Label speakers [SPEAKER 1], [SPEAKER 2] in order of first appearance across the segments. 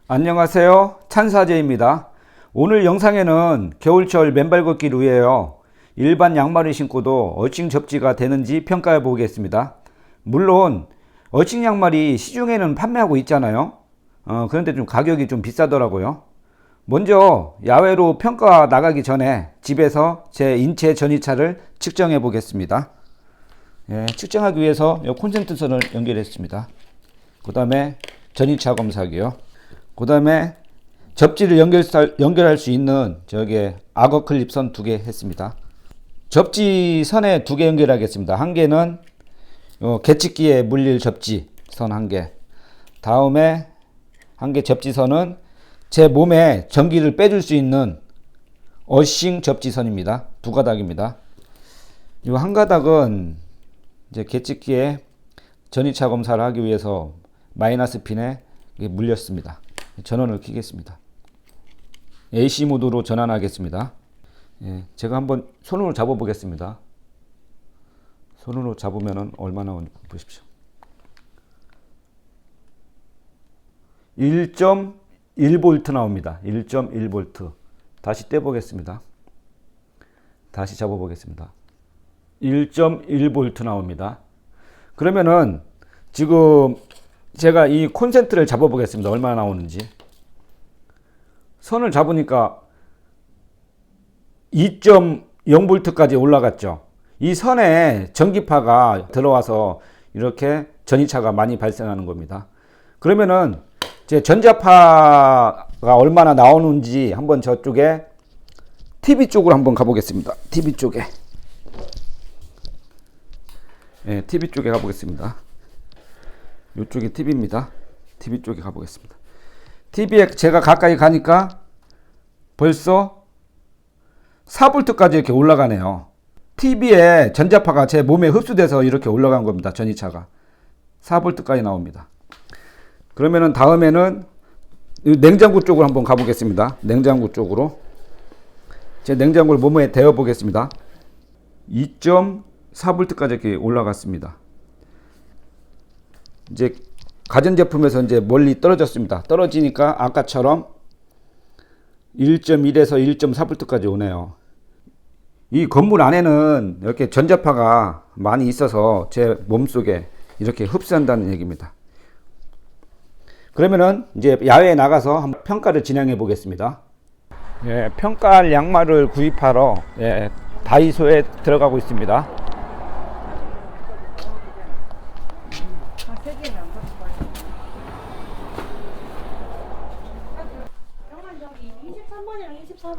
[SPEAKER 1] 안녕하세요, 찬사제입니다. 오늘 영상에는 겨울철 맨발 걷기를 위해요 일반 양말을 신고도 어칭 접지가 되는지 평가해 보겠습니다. 물론 어칭 양말이 시중에는 판매하고 있잖아요. 그런데 좀 가격이 좀 비싸더라고요. 먼저 야외로 평가 나가기 전에 집에서 제 인체 전이차를 측정해 보겠습니다. 측정하기 위해서 이 콘센트 선을 연결했습니다. 그 다음에 전이차 검사기요. 그 다음에 접지를 연결할 수 있는 저기 악어 클립 선 2개 했습니다. 접지 선에 2개 연결하겠습니다. 한 개는 계측기에 물릴 접지 선 1개, 다음에 한 개 접지 선은 제 몸에 전기를 빼줄 수 있는 어싱 접지 선입니다. 2가닥입니다. 이 한 가닥은 이제 계측기에 전이차 검사를 하기 위해서 마이너스 핀에 물렸습니다. 전원을 켜겠습니다. AC 모드로 전환하겠습니다. 제가 한번 손으로 잡아 보겠습니다. 손으로 잡으면 얼마나 나오는지 보십시오. 1.1V 나옵니다. 1.1V. 다시 떼 보겠습니다. 다시 잡아 보겠습니다. 1.1V 나옵니다. 그러면은 지금 제가 이 콘센트를 잡아 보겠습니다. 얼마나 나오는지. 선을 잡으니까 2.0V까지 올라갔죠. 이 선에 전기파가 들어와서 이렇게 전이차가 많이 발생하는 겁니다. 그러면은 제 전자파가 얼마나 나오는지 한번 저쪽에 TV 쪽으로 한번 가보겠습니다. TV 쪽에. TV 쪽에 가보겠습니다. 이쪽이 TV입니다. TV 쪽에 가보겠습니다. TV에 제가 가까이 가니까 벌써 4V까지 이렇게 올라가네요. TV에 전자파가 제 몸에 흡수돼서 이렇게 올라간 겁니다. 전이차가 4V까지 나옵니다. 그러면은 다음에는 냉장고 쪽으로 한번 가보겠습니다. 냉장고 쪽으로 제 냉장고를 몸에 대어 보겠습니다. 2.4V까지 이렇게 올라갔습니다. 이제 가전제품에서 이제 멀리 떨어졌습니다. 떨어지니까 아까처럼 1.1에서 1.4V까지 오네요. 이 건물 안에는 이렇게 전자파가 많이 있어서 제 몸속에 이렇게 흡수한다는 얘기입니다. 그러면은 이제 야외에 나가서 한번 평가를 진행해 보겠습니다. 평가할 양말을 구입하러 다이소에 들어가고 있습니다.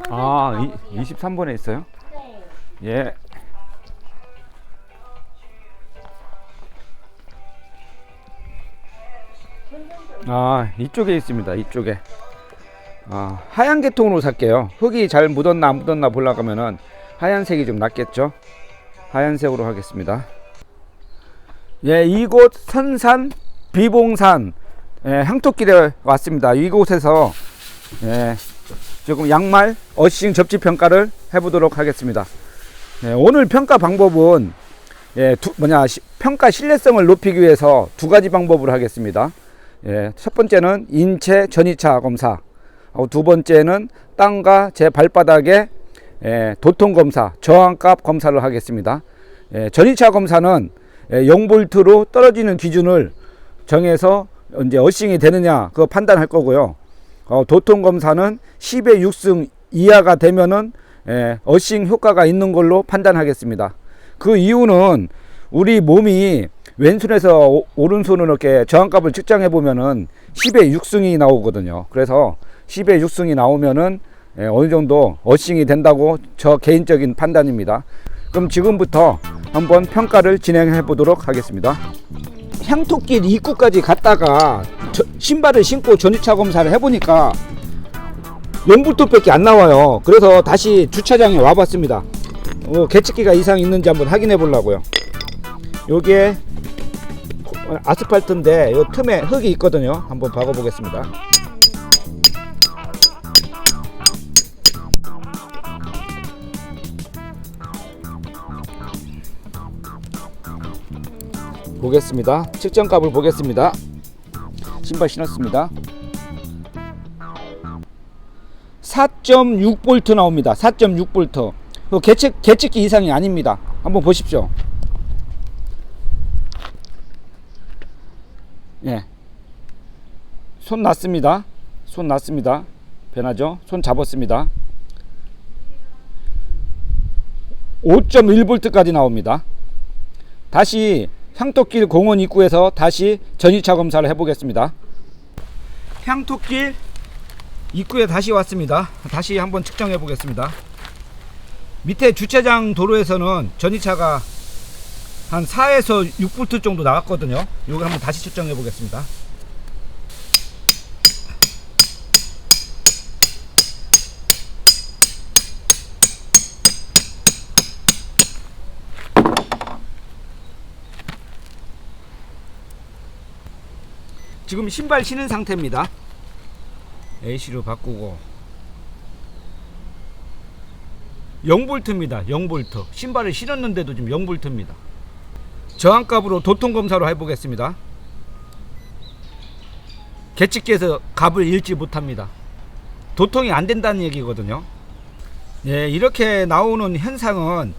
[SPEAKER 1] 아, 23번에 있어요? 네. 예. 아, 이쪽에 있습니다. 이쪽에. 하얀 계통으로 살게요. 흙이 잘 묻었나 안 묻었나 보려고 하면은 하얀색이 좀 낫겠죠? 하얀색으로 하겠습니다. 이곳 선산 비봉산 향토길에 왔습니다. 이곳에서 조금 양말 어싱 접지 평가를 해보도록 하겠습니다. 오늘 평가 방법은 평가 신뢰성을 높이기 위해서 2가지 방법을 하겠습니다. 첫 번째는 인체 전이차 검사, 두 번째는 땅과 제 발바닥의 도통 검사, 저항값 검사를 하겠습니다. 전이차 검사는 0V로 떨어지는 기준을 정해서 이제 어싱이 되느냐 그거 판단할 거고요. 도통 검사는 10의 6승 이하가 되면은 어싱 효과가 있는 걸로 판단하겠습니다. 그 이유는 우리 몸이 왼손에서 오른손으로 이렇게 저항값을 측정해 보면은 10의 6승이 나오거든요. 그래서 10의 6승이 나오면은 어느 정도 어싱이 된다고 저 개인적인 판단입니다. 그럼 지금부터 한번 평가를 진행해 보도록 하겠습니다. 향토길 입구까지 갔다가 신발을 신고 전이차 검사를 해보니까 0V밖에 안 나와요. 그래서 다시 주차장에 와봤습니다. 계측기가 이상이 있는지 한번 확인해 보려고요. 여기에 아스팔트인데 이 틈에 흙이 있거든요. 한번 박아 보겠습니다. 보겠습니다. 측정값을 보겠습니다. 신발 신었습니다. 4.6V 나옵니다. 4.6V. 계측기 이상이 아닙니다. 한번 보십시오. 예. 손 놨습니다. 손 놨습니다. 변하죠? 손 잡았습니다. 5.1V까지 나옵니다. 다시 향토길 공원 입구에서 다시 전이차 검사를 해보겠습니다. 향토길 입구에 다시 왔습니다. 다시 한번 측정해 보겠습니다. 밑에 주차장 도로에서는 전이차가 한 4에서 6V 정도 나왔거든요. 이거 한번 다시 측정해 보겠습니다. 지금 신발 신은 상태입니다. AC로 바꾸고 0V입니다. 0V. 신발을 신었는데도 지금 0V입니다. 저항값으로 도통검사로 해보겠습니다. 계측기에서 값을 잃지 못합니다. 도통이 안 된다는 얘기거든요. 예, 이렇게 나오는 현상은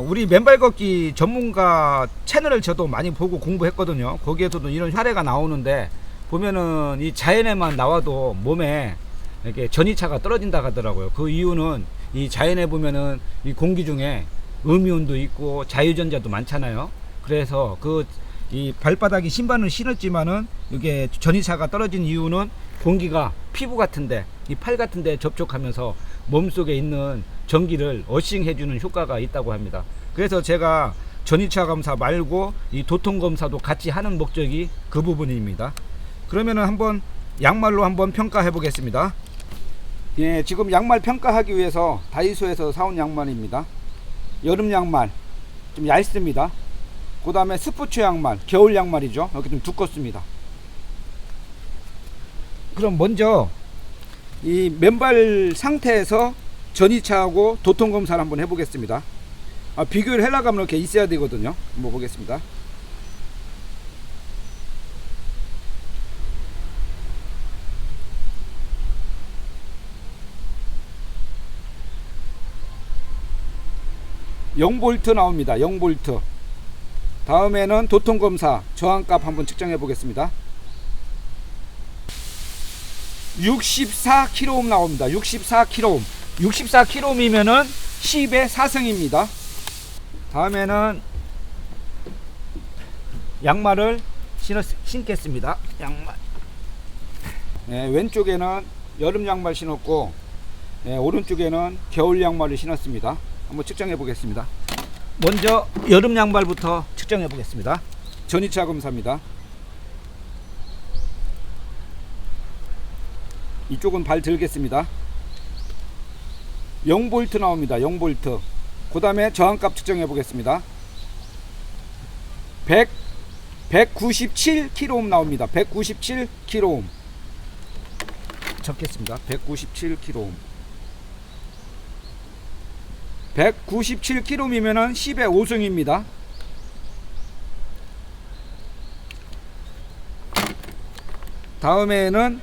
[SPEAKER 1] 우리 맨발 걷기 전문가 채널을 저도 많이 보고 공부했거든요. 거기에서도 이런 사례가 나오는데 보면은 이 자연에만 나와도 몸에 이렇게 전이차가 떨어진다 하더라고요. 그 이유는 이 자연에 보면은 이 공기 중에 음이온도 있고 자유전자도 많잖아요. 그래서 이 발바닥이 신발을 신었지만은 이게 전이차가 떨어진 이유는 공기가 피부 같은데 이 팔 같은데 접촉하면서 몸속에 있는 전기를 어싱해 주는 효과가 있다고 합니다. 그래서 제가 전이차 검사 말고 이 도통 검사도 같이 하는 목적이 그 부분입니다. 그러면은 한번 양말로 한번 평가해 보겠습니다. 예, 지금 양말 평가하기 위해서 다이소에서 사온 양말입니다. 여름 양말 좀 얇습니다. 그 다음에 스포츠 양말, 겨울 양말이죠. 이렇게 좀 두껍습니다. 그럼 먼저 이 맨발 상태에서 전이차하고 도통 검사를 한번 해보겠습니다. 비교를 하려면 이렇게 있어야 되거든요. 한번 보겠습니다. (0V) 나옵니다. 0V. 다음에는 도통 검사 저항값 한번 측정해 보겠습니다. 64kΩ 나옵니다. 64kΩ. 64kΩ이면은 10의 4승입니다. 다음에는 양말을 신겠습니다. 양말. 네, 왼쪽에는 여름 양말 신었고, 네, 오른쪽에는 겨울 양말을 신었습니다. 한번 측정해 보겠습니다. 먼저 여름 양말부터 측정해 보겠습니다. 전이차 검사입니다. 이쪽은 발 들겠습니다. 0V 나옵니다. 0V. 그 다음에 저항값 측정해 보겠습니다. 197kΩ 나옵니다. 197kΩ. 적겠습니다. 197kΩ. 197kΩ이면은 10의 5승입니다. 다음에는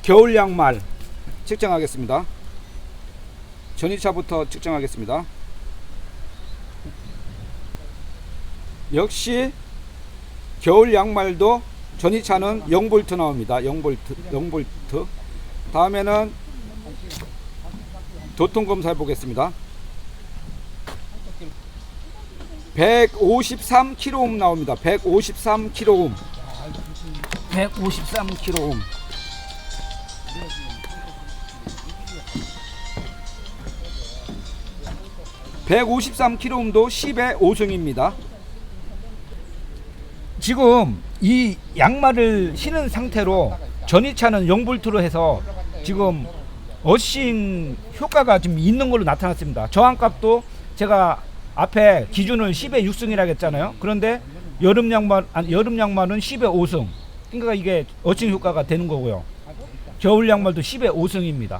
[SPEAKER 1] 겨울 양말 측정하겠습니다. 전이차부터 측정하겠습니다. 역시 겨울 양말도 전이차는 0V 나옵니다. 0V. 다음에는 도통 검사 해보겠습니다. 153kΩ 나옵니다. 153kΩ. 153kΩ. 153kΩ도 10의 5승입니다. 지금 이 양말을 신은 상태로 전이차는 0V로 해서 지금 어싱 효과가 지금 있는 걸로 나타났습니다. 저항값도 제가 앞에 기준을 10의 6승이라고 했잖아요. 그런데 여름 양말은 10의 5승. 그러니까 이게 어싱 효과가 되는 거고요. 겨울 양말도 10의 5승입니다.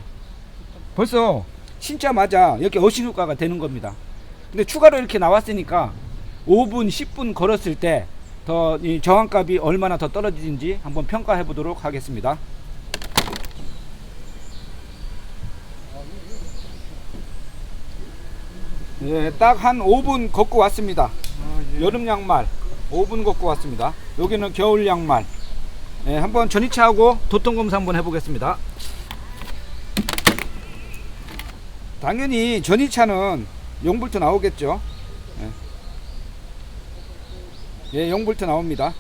[SPEAKER 1] 벌써 신자마자 이렇게 어싱 효과가 되는 겁니다. 근데 추가로 이렇게 나왔으니까 5분, 10분 걸었을 때 더 이 저항값이 얼마나 더 떨어지는지 한번 평가해 보도록 하겠습니다. 예, 딱 한 5분 걷고 왔습니다. 여름 양말 5분 걷고 왔습니다. 여기는 겨울 양말. 예, 한번 전이차하고 도통 검사 한번 해보겠습니다. 당연히 전이차는 0V 나오겠죠. 예, 0V 나옵니다.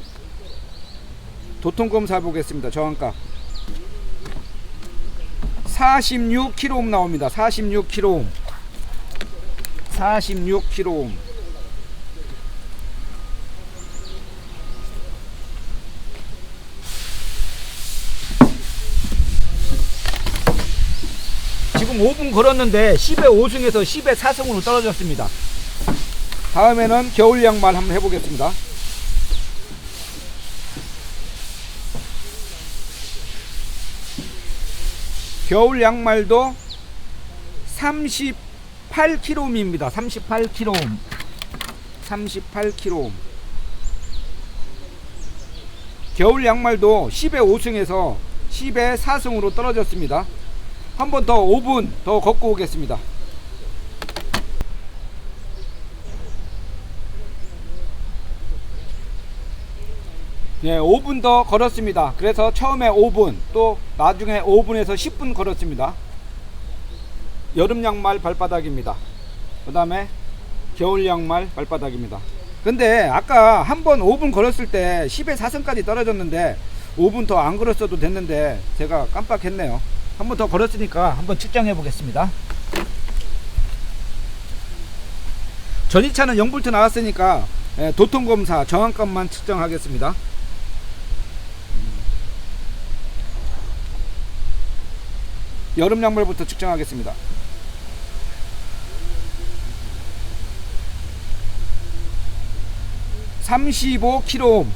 [SPEAKER 1] 도통 검사 해보겠습니다. 저항값 46kΩ 나옵니다. 46kΩ 46kΩ. 지금 5분 걸었는데 10의 5승에서 10의 4승으로 떨어졌습니다. 다음에는 겨울 양말 한번 해보겠습니다. 겨울 양말도 38kg입니다. 38kg. 38kg. 겨울 양말도 10의 5승에서 10의 4승으로 떨어졌습니다. 한 번 더 5분 더 걷고 오겠습니다. 네, 5분 더 걸었습니다. 그래서 처음에 5분, 또 나중에 5분에서 10분 걸었습니다. 여름 양말 발바닥입니다. 그 다음에 겨울 양말 발바닥입니다. 근데 아까 한 번 5분 걸었을 때 10의 4승까지 떨어졌는데 5분 더 안 걸었어도 됐는데 제가 깜빡했네요. 한 번 더 걸었으니까 한번 측정해 보겠습니다. 전이차는 0V 나왔으니까 도통검사 저항값만 측정하겠습니다. 여름 양말부터 측정하겠습니다. 35kΩ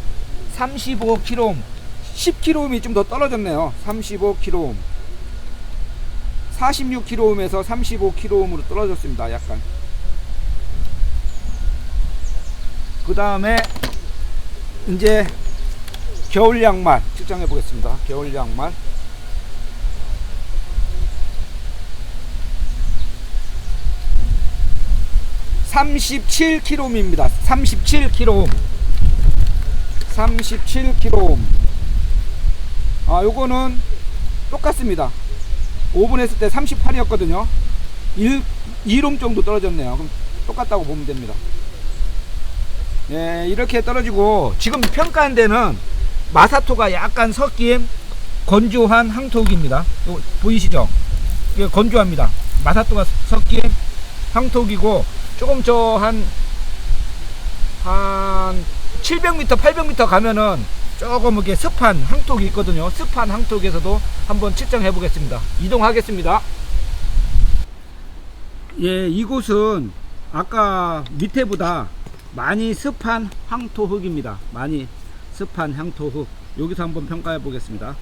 [SPEAKER 1] 35kΩ 10kΩ이 좀 더 떨어졌네요. 35kΩ 46kΩ에서 35kΩ으로 떨어졌습니다. 약간. 그 다음에 이제 겨울 양말 측정해 보겠습니다. 겨울 양말 37kg입니다. 37kg. 37kg. 아, 요거는 똑같습니다. 5분 했을 때 38이었거든요. 1옴 정도 떨어졌네요. 그럼 똑같다고 보면 됩니다. 네, 이렇게 떨어지고 지금 평가한 데는 마사토가 약간 섞인 건조한 항토기입니다. 보이시죠? 이게 건조합니다. 마사토가 섞인 항토기고 조금 저 한 700m, 800m 가면은 조금 이렇게 습한 항토기 있거든요. 습한 항토기에서도 한번 측정해 보겠습니다. 이동하겠습니다. 예, 이곳은 아까 밑에보다 많이 습한 항토흙입니다. 많이 습한 항토흙. 여기서 한번 평가해 보겠습니다.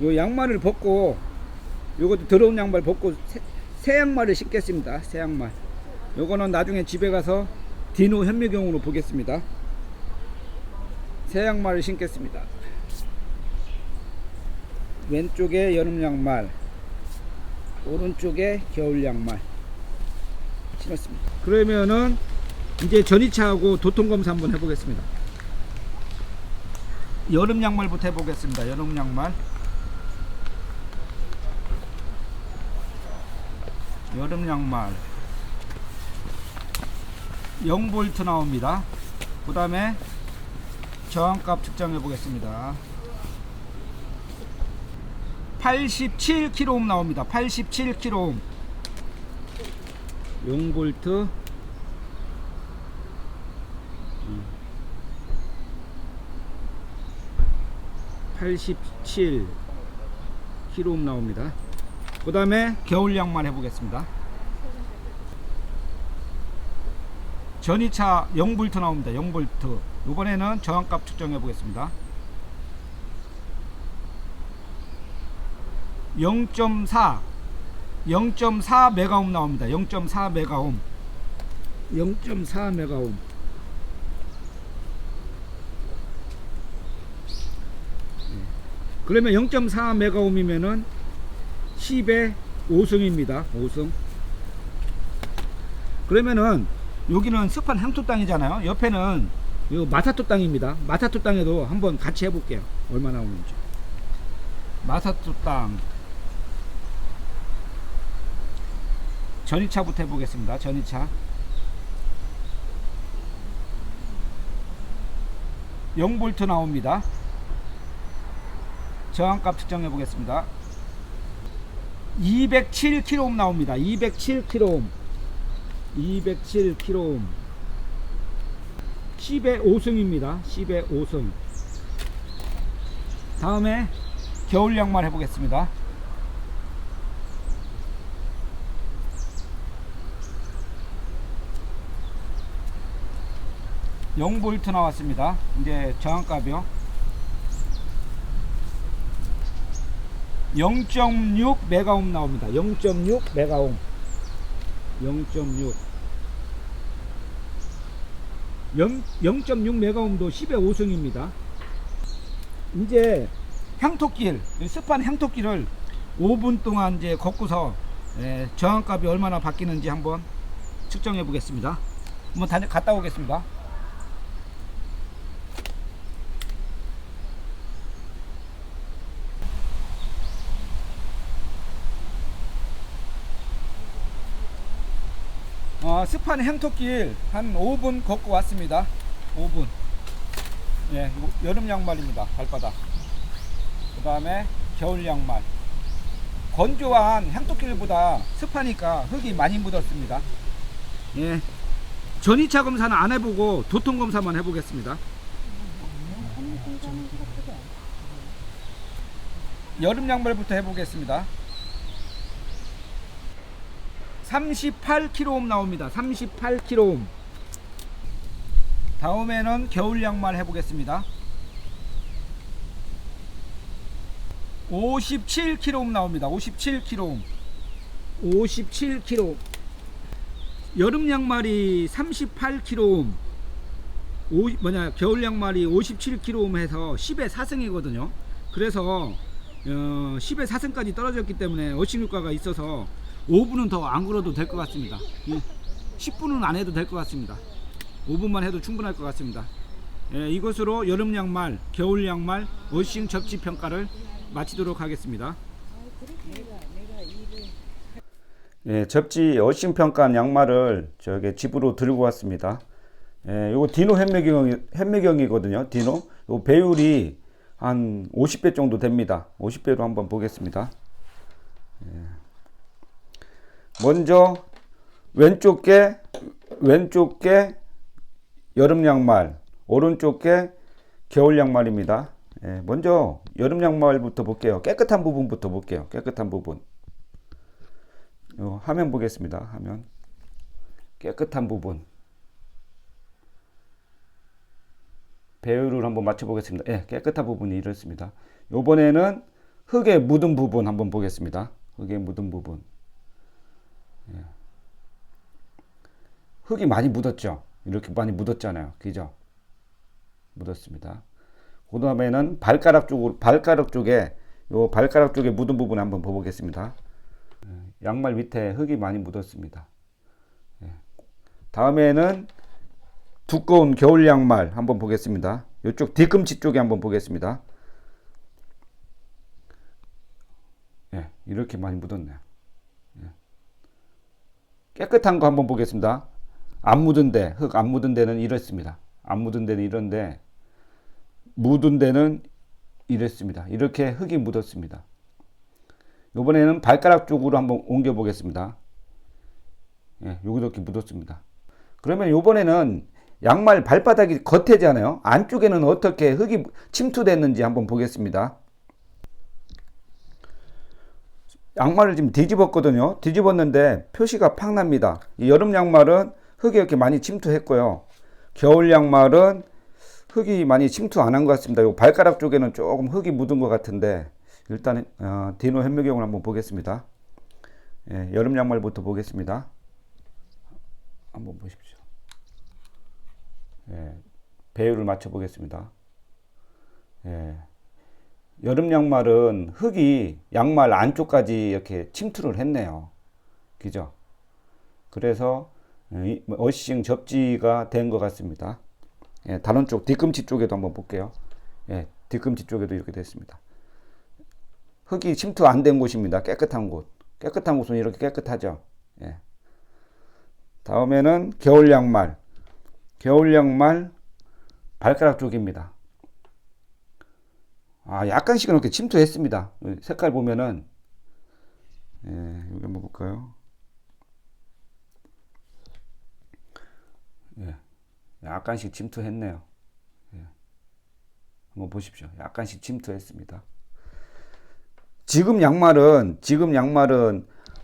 [SPEAKER 1] 요 양말을 벗고, 요것도 더러운 양말 벗고 새 양말을 신겠습니다. 새 양말. 요거는 나중에 집에 가서 디노 현미경으로 보겠습니다. 새 양말을 신겠습니다. 왼쪽에 여름 양말, 오른쪽에 겨울 양말 신었습니다. 그러면은 이제 전이차하고 도통검사 한번 해보겠습니다. 여름 양말부터 해보겠습니다. 여름 양말. 여름 양말 0V 나옵니다. 그 다음에 저항값 측정해 보겠습니다. 87kΩ 나옵니다. 87kΩ 0V 87kΩ 나옵니다. 그 다음에 겨울 양말 해보겠습니다. 전이차 0V 나옵니다. 0V. 이번에는 저항값 측정해 보겠습니다. 0.4 0.4 메가옴 나옵니다. 0.4 메가옴. 0.4 메가옴. 그러면 0.4 메가옴이면은 10의 5승입니다. 5승. 그러면은 여기는 습한 향토 땅이잖아요. 옆에는 이 마사토 땅입니다. 마사토 땅에도 한번 같이 해볼게요. 얼마나 오는지. 마사토 땅. 전이차부터 해보겠습니다. 전이차. 0V 나옵니다. 저항값 측정해 보겠습니다. 207kΩ 나옵니다. 207kΩ. 207kΩ. 10의 5승입니다. 10의 5승. 다음에 겨울 양말 해보겠습니다. 0V 나왔습니다. 이제 저항값이요. 0.6 메가옴 나옵니다. 0.6 메가옴. 0.6 0.6 메가옴도 10의 5승입니다. 이제 향토길, 습한 향토길을 5분 동안 이제 걷고서 저항값이 얼마나 바뀌는지 한번 측정해 보겠습니다. 한번 갔다 오겠습니다. 습한 향토길 한 5분 걷고 왔습니다. 5분. 예, 여름 양말입니다. 발바닥. 그 다음에 겨울 양말. 건조한 향토길보다 습하니까 흙이 많이 묻었습니다. 예. 전이차 검사는 안 해보고 도통 검사만 해보겠습니다. 여름 양말부터 해보겠습니다. 38kΩ 나옵니다. 38kΩ. 다음에는 겨울 양말 해보겠습니다. 57kΩ 나옵니다. 57kΩ. 57kΩ. 여름 양말이 38kΩ. 겨울 양말이 57kΩ 해서 10의 4승이거든요. 그래서 10의 4승까지 떨어졌기 때문에 어식효과가 있어서 5분은 더 안 걸어도 될 것 같습니다. 10분은 안 해도 될 것 같습니다. 5분만 해도 충분할 것 같습니다. 이것으로 여름 양말, 겨울 양말, 워싱 접지 평가를 마치도록 하겠습니다. 접지 워싱 평가한 양말을 저기 집으로 들고 왔습니다. 요거 디노 현미경이거든요. 디노. 요 배율이 한 50배 정도 됩니다. 50배로 한번 보겠습니다. 먼저 왼쪽 게 여름 양말, 오른쪽 게 겨울 양말입니다. 먼저 여름 양말부터 볼게요. 깨끗한 부분부터 볼게요. 깨끗한 부분. 화면 보겠습니다. 화면. 깨끗한 부분. 배율을 한번 맞춰 보겠습니다. 깨끗한 부분이 이렇습니다. 요번에는 흙에 묻은 부분 한번 보겠습니다. 흙에 묻은 부분. 흙이 많이 묻었죠. 이렇게 많이 묻었잖아요. 그죠? 묻었습니다. 그 다음에는 발가락 쪽에 묻은 부분 한번 보겠습니다. 양말 밑에 흙이 많이 묻었습니다. 다음에는 두꺼운 겨울 양말 한번 보겠습니다. 이쪽 뒤꿈치 쪽에 한번 보겠습니다. 이렇게 많이 묻었네요. 깨끗한 거 한번 보겠습니다. 안 묻은 데, 흙 안 묻은 데는 이렇습니다. 안 묻은 데는 이런데, 묻은 데는 이랬습니다. 이렇게 흙이 묻었습니다. 이번에는 발가락 쪽으로 한번 옮겨 보겠습니다. 여기도 이렇게 묻었습니다. 그러면 이번에는 양말 발바닥이 겉에잖아요. 안쪽에는 어떻게 흙이 침투됐는지 한번 보겠습니다. 양말을 지금 뒤집었거든요. 뒤집었는데 표시가 팍 납니다. 이 여름 양말은 흙이 이렇게 많이 침투했고요. 겨울 양말은 흙이 많이 침투 안 한 것 같습니다. 요 발가락 쪽에는 조금 흙이 묻은 것 같은데 일단 디노 현미경을 한번 보겠습니다. 예, 여름 양말부터 보겠습니다. 한번 보십시오. 예, 배율을 맞춰 보겠습니다. 예, 여름 양말은 흙이 양말 안쪽까지 이렇게 침투를 했네요. 그죠? 그래서 어싱 접지가 된 것 같습니다. 예, 다른 쪽 뒤꿈치 쪽에도 한번 볼게요. 예, 뒤꿈치 쪽에도 이렇게 됐습니다. 흙이 침투 안 된 곳입니다. 깨끗한 곳. 깨끗한 곳은 이렇게 깨끗하죠. 예. 다음에는 겨울 양말. 겨울 양말 발가락 쪽입니다. 아, 약간씩은 이렇게 침투했습니다. 색깔 보면은, 예, 여기 한번 볼까요? 예, 약간씩 침투했네요. 예. 한번 보십시오. 약간씩 침투했습니다. 지금 양말은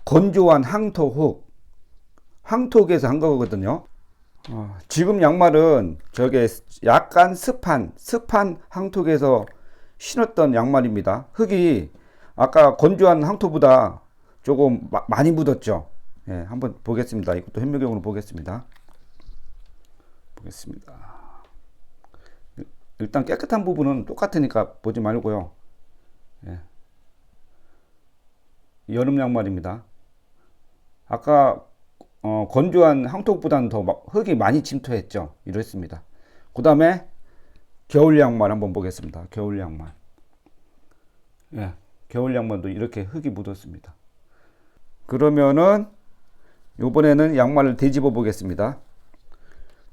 [SPEAKER 1] 건조한 항톡에서 한 거거든요. 지금 양말은 저게 약간 습한 항톡에서 신었던 양말입니다. 흙이 아까 건조한 항토보다 조금 많이 묻었죠. 예, 한번 보겠습니다. 이것도 현미경으로 보겠습니다. 일단 깨끗한 부분은 똑같으니까 보지 말고요. 예. 여름 양말입니다. 아까 건조한 항톡보다는 더 흙이 많이 침투했죠. 이랬습니다. 그 다음에 겨울 양말 한번 보겠습니다. 겨울 양말. 예, 겨울 양말도 이렇게 흙이 묻었습니다. 그러면은 이번에는 양말을 뒤집어 보겠습니다.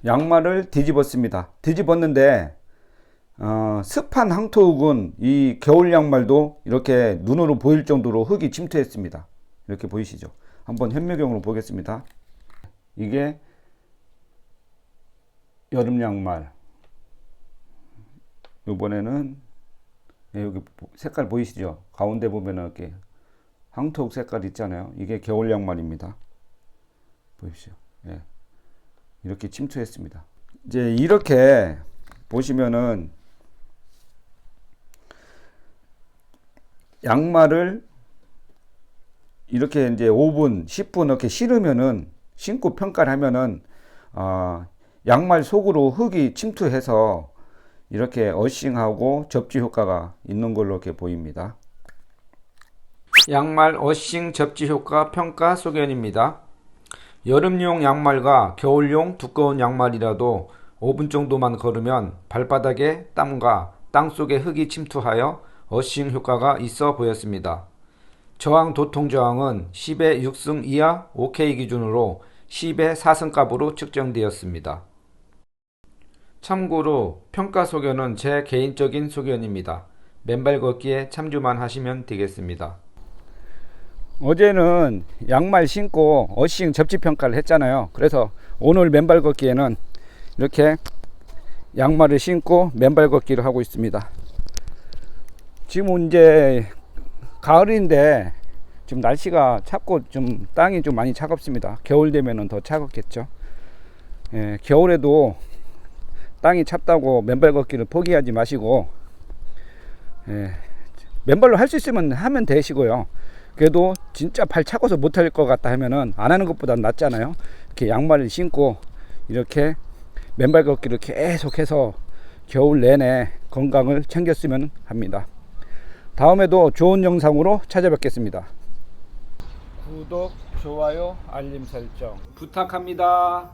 [SPEAKER 1] 양말을 뒤집었습니다. 뒤집었는데 습한 항토흙은 이 겨울 양말도 이렇게 눈으로 보일 정도로 흙이 침투했습니다. 이렇게 보이시죠? 한번 현미경으로 보겠습니다. 이게 여름 양말. 이번에는 여기 색깔 보이시죠? 가운데 보면은 이렇게 항토흙 색깔 있잖아요. 이게 겨울 양말입니다. 보십시오. 예. 이렇게 침투했습니다. 이제 이렇게 보시면은 양말을 이렇게 이제 5분, 10분 이렇게 신고 평가를 하면은 양말 속으로 흙이 침투해서 이렇게 어싱하고 접지 효과가 있는 걸로 이렇게 보입니다. 양말 어싱 접지 효과 평가 소견입니다. 여름용 양말과 겨울용 두꺼운 양말이라도 5분 정도만 걸으면 발바닥에 땀과 땅 속에 흙이 침투하여 어싱 효과가 있어 보였습니다. 저항 도통 저항은 10의 6승 이하 OK 기준으로 10의 4승값으로 측정되었습니다. 참고로 평가 소견은 제 개인적인 소견입니다. 맨발 걷기에 참조만 하시면 되겠습니다. 어제는 양말 신고 어싱 접지 평가를 했잖아요. 그래서 오늘 맨발 걷기에는 이렇게 양말을 신고 맨발 걷기를 하고 있습니다. 지금 이제 가을인데 지금 날씨가 찹고 좀 땅이 좀 많이 차갑습니다. 겨울 되면은 더 차갑겠죠. 예, 겨울에도 땅이 찹다고 맨발 걷기를 포기하지 마시고, 예, 맨발로 할 수 있으면 하면 되시고요. 그래도 진짜 발 차고서 못할 것 같다 하면은 안 하는 것보다 낫잖아요. 이렇게 양말을 신고 이렇게 맨발 걷기를 계속해서 겨울 내내 건강을 챙겼으면 합니다. 다음에도 좋은 영상으로 찾아뵙겠습니다. 구독, 좋아요, 알림 설정 부탁합니다.